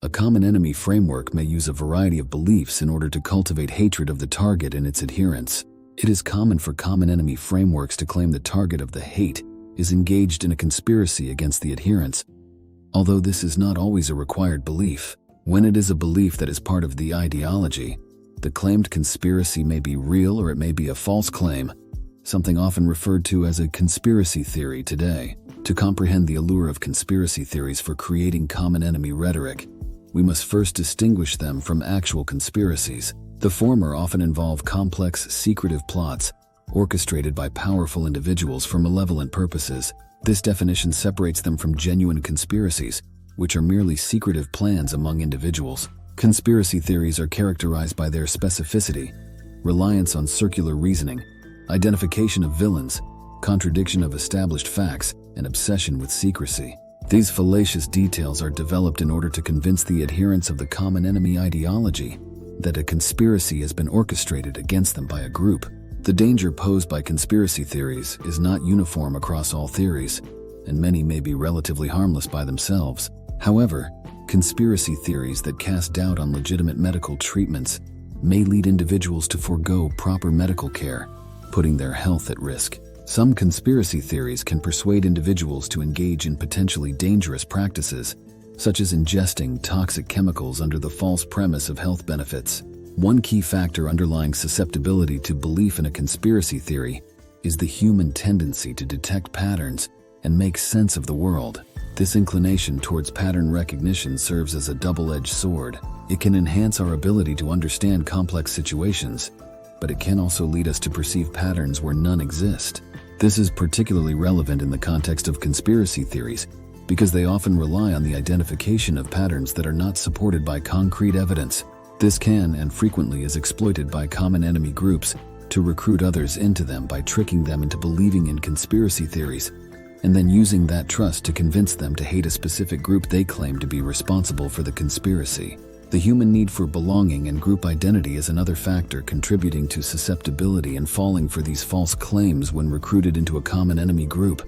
A common enemy framework may use a variety of beliefs in order to cultivate hatred of the target and its adherents. It is common for common enemy frameworks to claim the target of the hate is engaged in a conspiracy against the adherents, although this is not always a required belief. When it is a belief that is part of the ideology, the claimed conspiracy may be real or it may be a false claim, something often referred to as a conspiracy theory today. To comprehend the allure of conspiracy theories for creating common enemy rhetoric, we must first distinguish them from actual conspiracies. The former often involve complex, secretive plots orchestrated by powerful individuals for malevolent purposes. This definition separates them from genuine conspiracies, which are merely secretive plans among individuals. Conspiracy theories are characterized by their specificity, reliance on circular reasoning, identification of villains, contradiction of established facts, and obsession with secrecy. These fallacious details are developed in order to convince the adherents of the common enemy ideology that a conspiracy has been orchestrated against them by a group. The danger posed by conspiracy theories is not uniform across all theories, and many may be relatively harmless by themselves. However, conspiracy theories that cast doubt on legitimate medical treatments may lead individuals to forego proper medical care, putting their health at risk. Some conspiracy theories can persuade individuals to engage in potentially dangerous practices, such as ingesting toxic chemicals under the false premise of health benefits. One key factor underlying susceptibility to belief in a conspiracy theory is the human tendency to detect patterns and make sense of the world. This inclination towards pattern recognition serves as a double-edged sword. It can enhance our ability to understand complex situations, but it can also lead us to perceive patterns where none exist. This is particularly relevant in the context of conspiracy theories, because they often rely on the identification of patterns that are not supported by concrete evidence. This can and frequently is exploited by common enemy groups to recruit others into them by tricking them into believing in conspiracy theories, and then using that trust to convince them to hate a specific group they claim to be responsible for the conspiracy. The human need for belonging and group identity is another factor contributing to susceptibility and falling for these false claims when recruited into a common enemy group.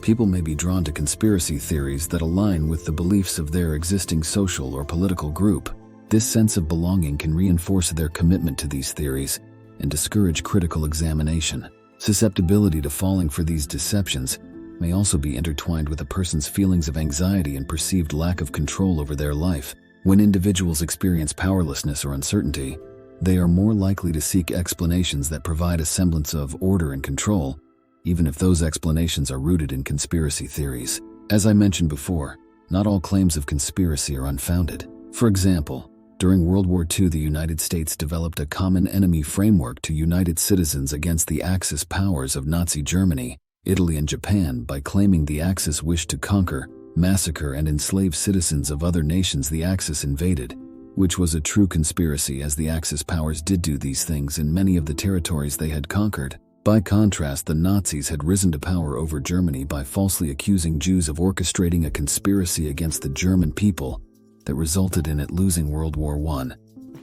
People may be drawn to conspiracy theories that align with the beliefs of their existing social or political group. This sense of belonging can reinforce their commitment to these theories and discourage critical examination. Susceptibility to falling for these deceptions may also be intertwined with a person's feelings of anxiety and perceived lack of control over their life. When individuals experience powerlessness or uncertainty, they are more likely to seek explanations that provide a semblance of order and control, even if those explanations are rooted in conspiracy theories. As I mentioned before, not all claims of conspiracy are unfounded. For example, during World War II, the United States developed a common enemy framework to unite its citizens against the Axis powers of Nazi Germany, Italy, and Japan by claiming the Axis wished to conquer, massacre, and enslave citizens of other nations the Axis invaded, which was a true conspiracy as the Axis powers did do these things in many of the territories they had conquered. By contrast, the Nazis had risen to power over Germany by falsely accusing Jews of orchestrating a conspiracy against the German people that resulted in it losing World War I,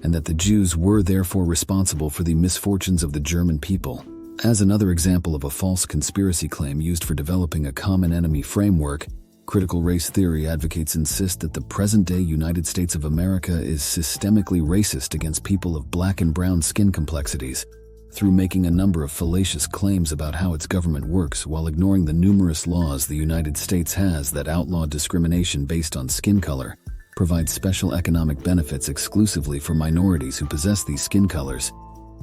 and that the Jews were therefore responsible for the misfortunes of the German people. As another example of a false conspiracy claim used for developing a common enemy framework, critical race theory advocates insist that the present-day United States of America is systemically racist against people of black and brown skin complexities, through making a number of fallacious claims about how its government works while ignoring the numerous laws the United States has that outlaw discrimination based on skin color, provide special economic benefits exclusively for minorities who possess these skin colors,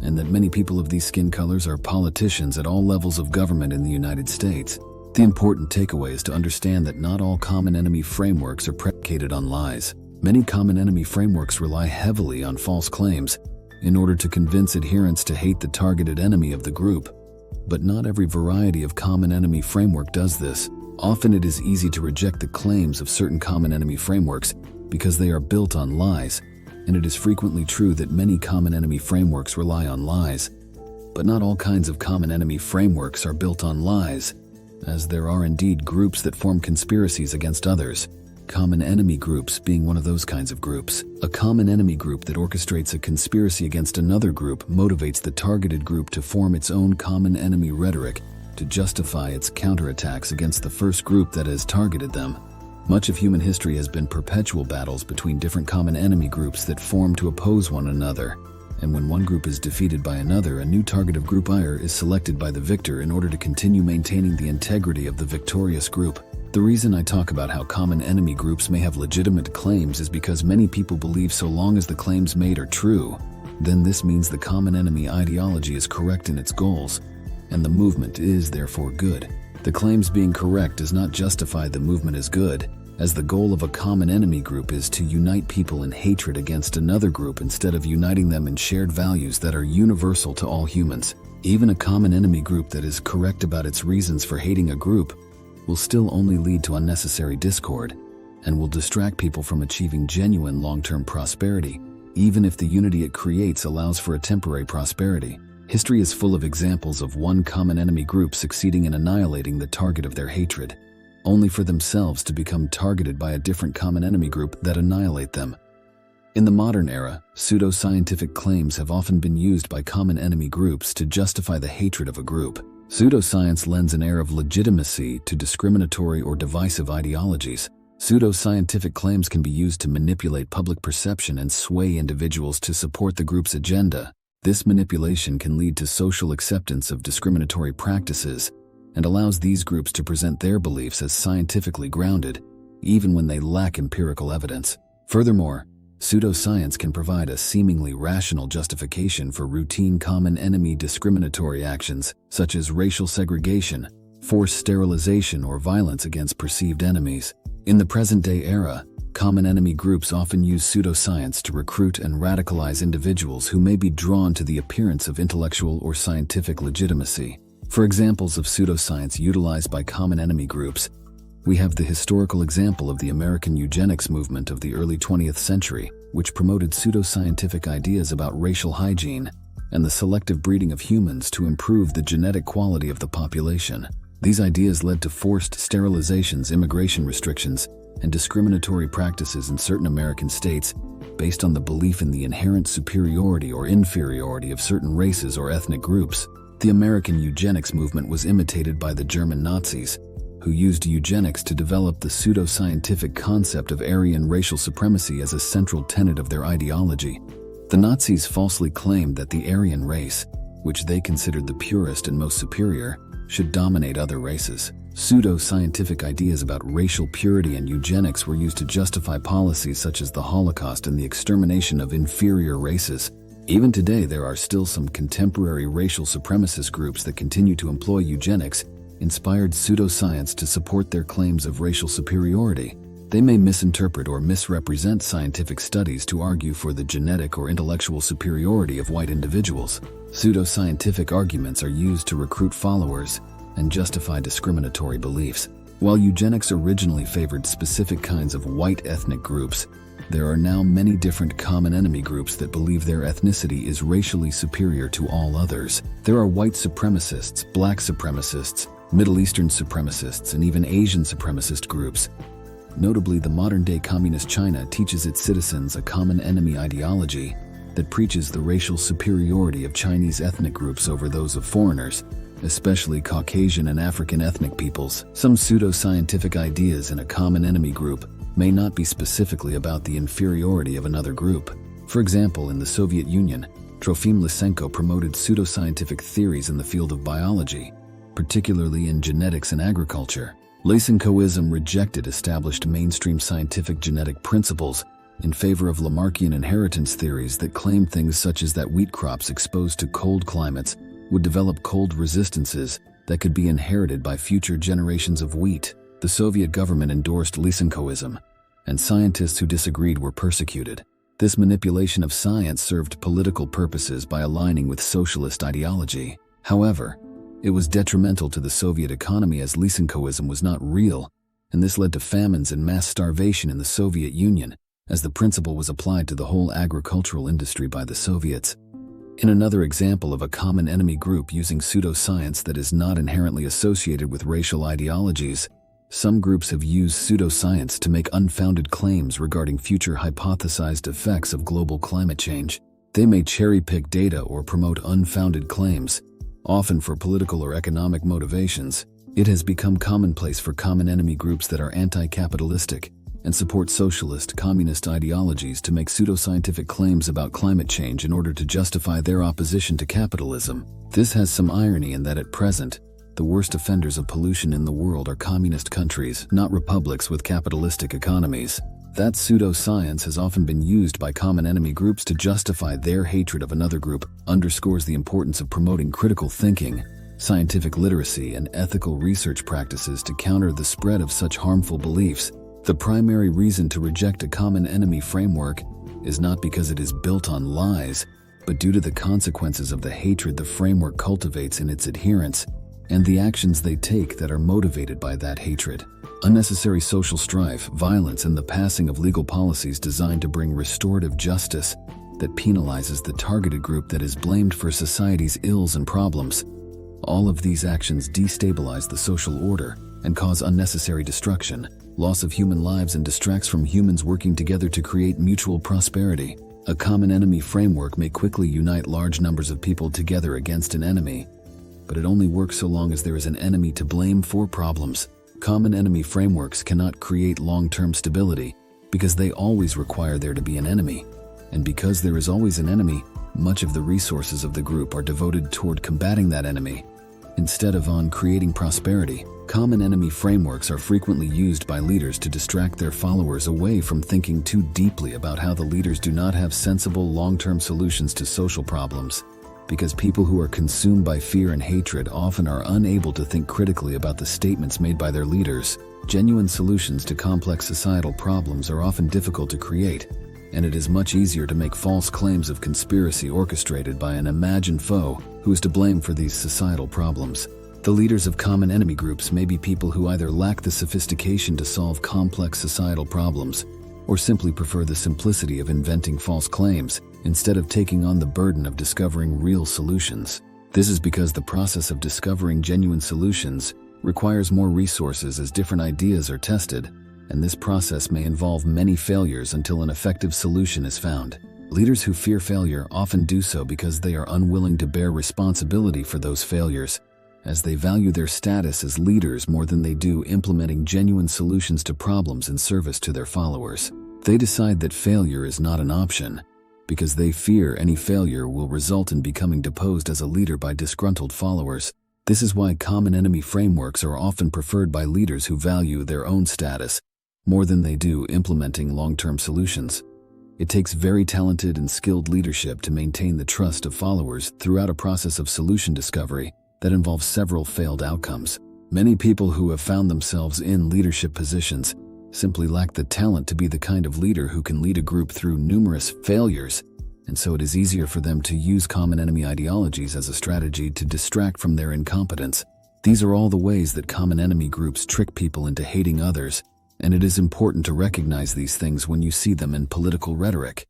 and that many people of these skin colors are politicians at all levels of government in the United States. The important takeaway is to understand that not all common enemy frameworks are predicated on lies. Many common enemy frameworks rely heavily on false claims in order to convince adherents to hate the targeted enemy of the group. But not every variety of common enemy framework does this. Often it is easy to reject the claims of certain common enemy frameworks because they are built on lies, and it is frequently true that many common enemy frameworks rely on lies. But not all kinds of common enemy frameworks are built on lies, as there are indeed groups that form conspiracies against others, common enemy groups being one of those kinds of groups. A common enemy group that orchestrates a conspiracy against another group motivates the targeted group to form its own common enemy rhetoric to justify its counterattacks against the first group that has targeted them. Much of human history has been perpetual battles between different common enemy groups that form to oppose one another. And when one group is defeated by another, a new target of Group IR is selected by the victor in order to continue maintaining the integrity of the victorious group. The reason I talk about how common enemy groups may have legitimate claims is because many people believe so long as the claims made are true, then this means the common enemy ideology is correct in its goals, and the movement is therefore good. The claims being correct does not justify the movement as good, as the goal of a common enemy group is to unite people in hatred against another group instead of uniting them in shared values that are universal to all humans. Even a common enemy group that is correct about its reasons for hating a group will still only lead to unnecessary discord and will distract people from achieving genuine long-term prosperity, even if the unity it creates allows for a temporary prosperity. History is full of examples of one common enemy group succeeding in annihilating the target of their hatred, only for themselves to become targeted by a different common enemy group that annihilate them. In the modern era, pseudo-scientific claims have often been used by common enemy groups to justify the hatred of a group. Pseudoscience lends an air of legitimacy to discriminatory or divisive ideologies. Pseudo-scientific claims can be used to manipulate public perception and sway individuals to support the group's agenda. This manipulation can lead to social acceptance of discriminatory practices and allows these groups to present their beliefs as scientifically grounded, even when they lack empirical evidence. Furthermore, pseudoscience can provide a seemingly rational justification for routine common enemy discriminatory actions, such as racial segregation, forced sterilization, or violence against perceived enemies. In the present-day era, common enemy groups often use pseudoscience to recruit and radicalize individuals who may be drawn to the appearance of intellectual or scientific legitimacy. For examples of pseudoscience utilized by common enemy groups, we have the historical example of the American eugenics movement of the early 20th century, which promoted pseudoscientific ideas about racial hygiene and the selective breeding of humans to improve the genetic quality of the population. These ideas led to forced sterilizations, immigration restrictions, and discriminatory practices in certain American states based on the belief in the inherent superiority or inferiority of certain races or ethnic groups. The American eugenics movement was imitated by the German Nazis, who used eugenics to develop the pseudoscientific concept of Aryan racial supremacy as a central tenet of their ideology. The Nazis falsely claimed that the Aryan race, which they considered the purest and most superior, should dominate other races. Pseudo-scientific ideas about racial purity and eugenics were used to justify policies such as the Holocaust and the extermination of inferior races. Even today, there are still some contemporary racial supremacist groups that continue to employ eugenics-inspired pseudoscience to support their claims of racial superiority. They may misinterpret or misrepresent scientific studies to argue for the genetic or intellectual superiority of white individuals. Pseudoscientific arguments are used to recruit followers and justify discriminatory beliefs. While eugenics originally favored specific kinds of white ethnic groups, there are now many different common enemy groups that believe their ethnicity is racially superior to all others. There are white supremacists, black supremacists, Middle Eastern supremacists, and even Asian supremacist groups. Notably, the modern-day communist China teaches its citizens a common enemy ideology that preaches the racial superiority of Chinese ethnic groups over those of foreigners, especially Caucasian and African ethnic peoples. Some pseudo-scientific ideas in a common enemy group may not be specifically about the inferiority of another group. For example, in the Soviet Union, Trofim Lysenko promoted pseudoscientific theories in the field of biology, particularly in genetics and agriculture. Lysenkoism rejected established mainstream scientific genetic principles in favor of Lamarckian inheritance theories that claimed things such as that wheat crops exposed to cold climates would develop cold resistances that could be inherited by future generations of wheat. The Soviet government endorsed Lysenkoism, and scientists who disagreed were persecuted. This manipulation of science served political purposes by aligning with socialist ideology. However, it was detrimental to the Soviet economy as Lysenkoism was not real, and this led to famines and mass starvation in the Soviet Union, as the principle was applied to the whole agricultural industry by the Soviets. In another example of a common enemy group using pseudoscience that is not inherently associated with racial ideologies, some groups have used pseudoscience to make unfounded claims regarding future hypothesized effects of global climate change. They may cherry-pick data or promote unfounded claims, often for political or economic motivations. It has become commonplace for common enemy groups that are anti-capitalistic and support socialist, communist ideologies to make pseudoscientific claims about climate change in order to justify their opposition to capitalism. This has some irony in that at present, the worst offenders of pollution in the world are communist countries, not republics with capitalistic economies. That pseudoscience has often been used by common enemy groups to justify their hatred of another group, underscores the importance of promoting critical thinking, scientific literacy, and ethical research practices to counter the spread of such harmful beliefs. The primary reason to reject a common enemy framework is not because it is built on lies, but due to the consequences of the hatred the framework cultivates in its adherents and the actions they take that are motivated by that hatred. Unnecessary social strife, violence, and the passing of legal policies designed to bring restorative justice that penalizes the targeted group that is blamed for society's ills and problems. All of these actions destabilize the social order and cause unnecessary destruction, loss of human lives, and distracts from humans working together to create mutual prosperity. A common enemy framework may quickly unite large numbers of people together against an enemy, but it only works so long as there is an enemy to blame for problems. Common enemy frameworks cannot create long-term stability because they always require there to be an enemy. And because there is always an enemy, much of the resources of the group are devoted toward combating that enemy, instead of on creating prosperity. Common enemy frameworks are frequently used by leaders to distract their followers away from thinking too deeply about how the leaders do not have sensible long-term solutions to social problems. Because people who are consumed by fear and hatred often are unable to think critically about the statements made by their leaders. Genuine solutions to complex societal problems are often difficult to create, and it is much easier to make false claims of conspiracy orchestrated by an imagined foe who is to blame for these societal problems. The leaders of common enemy groups may be people who either lack the sophistication to solve complex societal problems or simply prefer the simplicity of inventing false claims instead of taking on the burden of discovering real solutions. This is because the process of discovering genuine solutions requires more resources as different ideas are tested, and this process may involve many failures until an effective solution is found. Leaders who fear failure often do so because they are unwilling to bear responsibility for those failures, as they value their status as leaders more than they do implementing genuine solutions to problems in service to their followers. They decide that failure is not an option, because they fear any failure will result in becoming deposed as a leader by disgruntled followers. This is why common enemy frameworks are often preferred by leaders who value their own status more than they do implementing long-term solutions. It takes very talented and skilled leadership to maintain the trust of followers throughout a process of solution discovery that involves several failed outcomes. Many people who have found themselves in leadership positions simply lack the talent to be the kind of leader who can lead a group through numerous failures, and so it is easier for them to use common enemy ideologies as a strategy to distract from their incompetence. These are all the ways that common enemy groups trick people into hating others, and it is important to recognize these things when you see them in political rhetoric.